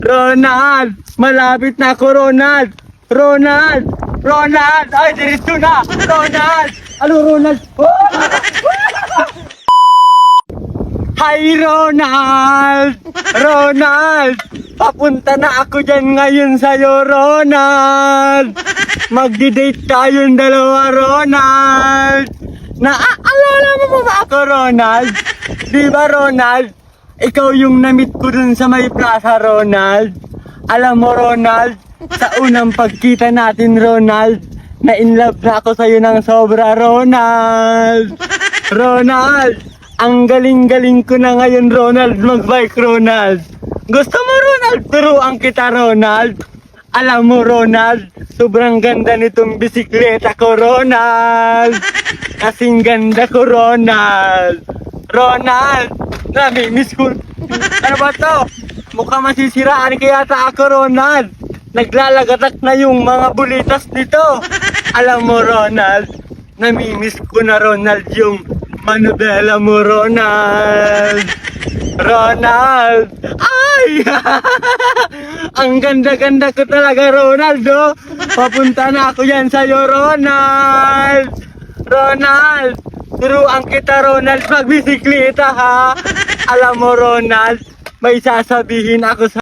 Ronald! Malapit na ako, Ronald! Ronald! Ronald! Ay, diretso na! Ronald! Ano, Ronald? Oh! Hi, Ronald! Ronald! Papunta na ako dyan ngayon sa'yo, Ronald! Magdi-date tayong dalawa, Ronald! Naalala mo ba ako, Ronald? Di ba, Ronald? Ikaw yung na-meet ko dun sa may plaza, Ronald. Alam mo, Ronald, sa unang pagkita natin, Ronald, na in love na ako sa'yo ng sobra, Ronald. Ronald, ang galing-galing ko na ngayon, Ronald, mag-bike, Ronald. Gusto mo, Ronald? Turuan kita, Ronald. Alam mo, Ronald, sobrang ganda nitong bisikleta ko, Ronald. Kasing ganda ko, Ronald. Ronald, nami-miss ko. Ano ba to? Mukhang masisiraan kaya ako, Ronald. Naglalagatak na yung mga bulitas nito. Alam mo, Ronald, nami-miss ko na, Ronald, yung manubela mo, Ronald. Ronald! Ay! Ang ganda-ganda ko talaga, Ronald, oh. Papunta na ako yan sa'yo, Ronald. Ronald! Turuan kita, Ronald, magbisikleta, ha? Alam mo, Ronald, may sasabihin ako sa